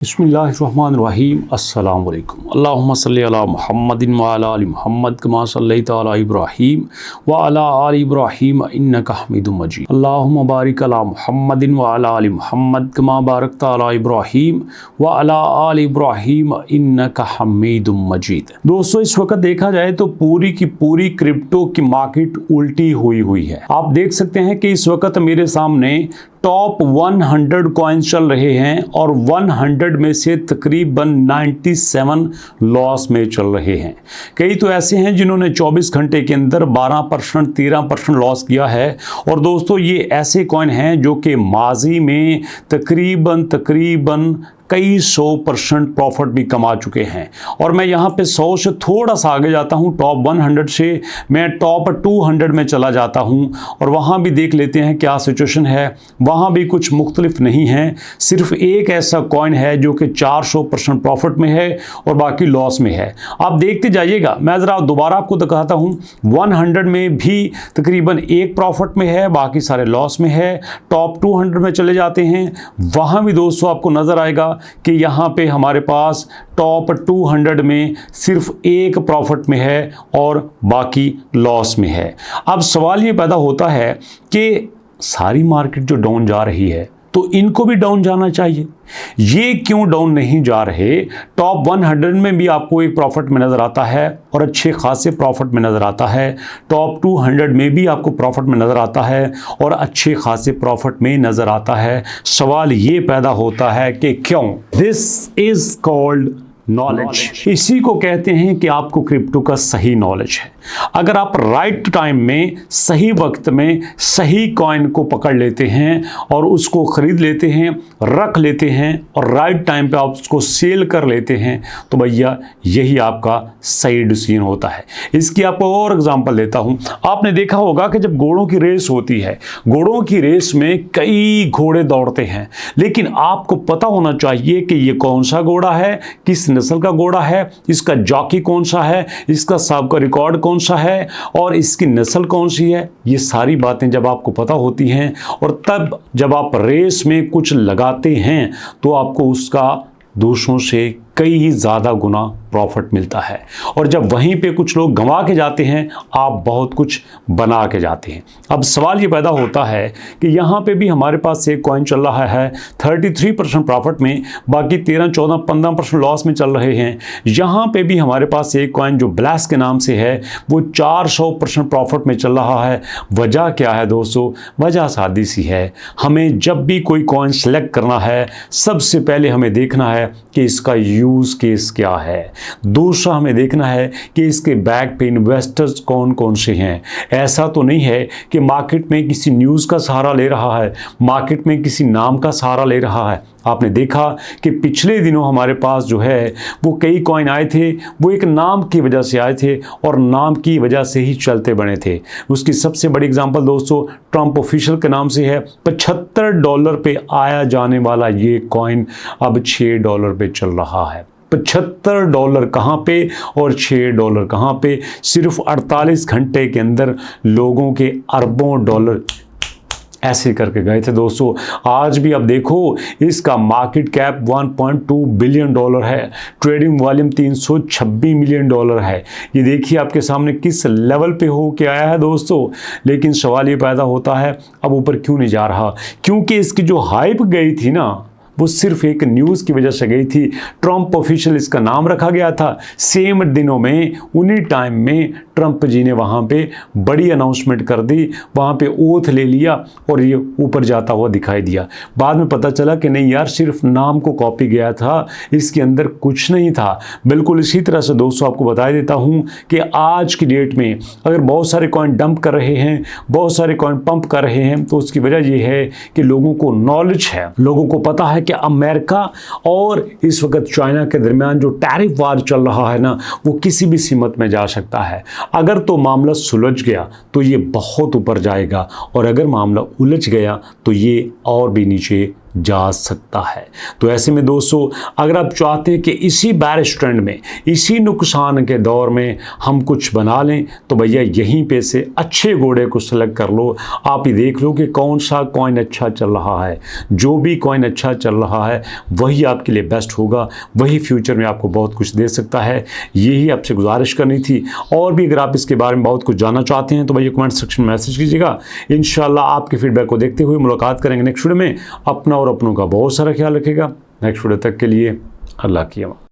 बिस्मिल्लाहिर्रहमानिर्रहीम अस्सलाम वालेकुम अल्लाहुम्मा सल्लि अला मुहम्मदिन व अला आलि मुहम्मद कमा सल्लैता अला इब्राहीम व अला आलि इब्राहीम इन्नका हमीदुम मजीद अल्लाहुम्मा बारिक अला मुहम्मदिन व अला आलि मुहम्मद कमा बारकता अला इब्राहीम व अला आलि इब्राहीम इन्नका हमीदुम मजीद। दोस्तों, इस वक्त देखा जाए तो पूरी की पूरी क्रिप्टो की मार्केट उल्टी हुई है। आप देख सकते हैं कि इस वक्त मेरे सामने टॉप 100 कॉइन्स चल रहे हैं और 100 में से तकरीबन 97 लॉस में चल रहे हैं। कई तो ऐसे हैं जिन्होंने 24 घंटे के अंदर 12% 13% लॉस किया है। और दोस्तों, ये ऐसे कॉइन हैं जो कि माजी में तकरीबन कई 100% प्रॉफिट भी कमा चुके हैं। और मैं यहाँ पे 100 से थोड़ा सा आगे जाता हूँ, टॉप 100 से मैं टॉप 200 में चला जाता हूँ और वहाँ भी देख लेते हैं क्या सिचुएशन है। वहाँ भी कुछ मुख्तलिफ नहीं है, सिर्फ एक ऐसा कॉइन है जो कि 400% प्रॉफिट में है और बाकी लॉस में है। आप देखते जाइएगा, मैं ज़रा दोबारा आपको दिखाता हूँ। 100 में भी तकरीबन एक प्रॉफिट में है, बाकी सारे लॉस में है। टॉप 200 में चले जाते हैं, वहाँ भी दोस्तों आपको नज़र आएगा कि यहाँ पे हमारे पास टॉप 200 में सिर्फ एक प्रॉफिट में है और बाकी लॉस में है। अब सवाल ये पैदा होता है कि सारी मार्केट जो डाउन जा रही है तो इनको भी डाउन जाना चाहिए, ये क्यों डाउन नहीं जा रहे? टॉप 100 में भी आपको एक प्रॉफिट में नज़र आता है और अच्छे खासे प्रॉफिट में नज़र आता है। टॉप 200 में भी आपको प्रॉफिट में नज़र आता है और अच्छे खासे प्रॉफिट में नज़र आता है। सवाल ये पैदा होता है कि क्यों? This is called knowledge. इसी को कहते हैं कि आपको क्रिप्टो का सही नॉलेज है। अगर आप राइट टाइम में, सही वक्त में सही कॉइन को पकड़ लेते हैं और उसको खरीद लेते हैं, रख लेते हैं और राइट टाइम पे आप उसको सेल कर लेते हैं, तो भैया यही आपका सही डिसीजन होता है। इसकी आपको और एग्जांपल देता हूं। आपने देखा होगा कि जब घोड़ों की रेस होती है, घोड़ों की रेस में कई घोड़े दौड़ते हैं, लेकिन आपको पता होना चाहिए कि ये कौन सा घोड़ा है, किस नस्ल का घोड़ा है, इसका जॉकी कौन सा है, इसका सबका रिकॉर्ड कौन सा है और इसकी नस्ल कौन सी है। ये सारी बातें जब आपको पता होती हैं और तब जब आप रेस में कुछ लगाते हैं तो आपको उसका दूसरों से कई ज़्यादा गुना प्रॉफिट मिलता है। और जब वहीं पे कुछ लोग गंवा के जाते हैं, आप बहुत कुछ बना के जाते हैं। अब सवाल ये पैदा होता है कि यहाँ पे भी हमारे पास एक कॉइन चल रहा है 33% प्रॉफिट में, बाकी 13, 14, 15% लॉस में चल रहे हैं। यहाँ पे भी हमारे पास एक कॉइन जो ब्लैस के नाम से है वो 400% प्रॉफिट में चल रहा है। वजह क्या है दोस्तों? वजह सादी सी है। हमें जब भी कोई कॉइन सेलेक्ट करना है, सबसे पहले हमें देखना है कि इसका यूज़ केस क्या है। दूसरा, हमें देखना है कि इसके बैक पे इन्वेस्टर्स कौन कौन से हैं। ऐसा तो नहीं है कि मार्केट में किसी न्यूज़ का सहारा ले रहा है, मार्केट में किसी नाम का सहारा ले रहा है। आपने देखा कि पिछले दिनों हमारे पास जो है वो कई कॉइन आए थे, वो एक नाम की वजह से आए थे और नाम की वजह से ही चलते बने थे। उसकी सबसे बड़ी एग्जांपल दोस्तों ट्रंप ऑफिशियल के नाम से है। $75 पे आया जाने वाला ये कॉइन अब $6 पे चल रहा है। $75 कहाँ पे और $6 कहाँ पे? सिर्फ 48 घंटे के अंदर लोगों के अरबों डॉलर ऐसे करके गए थे दोस्तों। आज भी अब देखो, इसका मार्केट कैप $1.2 बिलियन है, ट्रेडिंग वॉल्यूम $326 मिलियन है। ये देखिए आपके सामने किस लेवल पे हो के आया है दोस्तों। लेकिन सवाल ये पैदा होता है, अब ऊपर क्यों नहीं जा रहा? क्योंकि इसकी जो हाइप गई थी ना, वो सिर्फ एक न्यूज़ की वजह से गई थी। ट्रंप ऑफिशियल इसका नाम रखा गया था। सेम दिनों में, उन्हीं टाइम में ट्रंप जी ने वहाँ पे बड़ी अनाउंसमेंट कर दी, वहाँ पे ओथ ले लिया और ये ऊपर जाता हुआ दिखाई दिया। बाद में पता चला कि नहीं यार, सिर्फ नाम को कॉपी गया था, इसके अंदर कुछ नहीं था। बिल्कुल इसी तरह से दोस्तों आपको बता देता हूँ कि आज की डेट में अगर बहुत सारे कॉइन डंप कर रहे हैं, बहुत सारे कॉइन पंप कर रहे हैं, तो उसकी वजह ये है कि लोगों को नॉलेज है, लोगों को पता है कि अमेरिका और इस वक्त चाइना के दरमियान जो टैरिफ वार चल रहा है ना, वो किसी भी सीमत में जा सकता है। अगर तो मामला सुलझ गया तो ये बहुत ऊपर जाएगा और अगर मामला उलझ गया तो ये और भी नीचे जा सकता है। तो ऐसे में दोस्तों, अगर आप चाहते हैं कि इसी बेयरिश ट्रेंड में, इसी नुकसान के दौर में हम कुछ बना लें, तो भैया यहीं पे से अच्छे घोड़े को सेलेक्ट कर लो। आप ही देख लो कि कौन सा कॉइन अच्छा चल रहा है। जो भी कॉइन अच्छा चल रहा है वही आपके लिए बेस्ट होगा, वही फ्यूचर में आपको बहुत कुछ दे सकता है। यही आपसे गुजारिश करनी थी। और भी अगर आप इसके बारे में बहुत कुछ जानना चाहते हैं तो भैया कमेंट सेक्शन में मैसेज कीजिएगा। इंशाल्लाह आपके फीडबैक को देखते हुए मुलाकात करेंगे नेक्स्ट वीडियो में। अपना और अपनों का बहुत सारा ख्याल रखिएगा। नेक्स्ट वीडियो तक के लिए अल्लाह की अमान।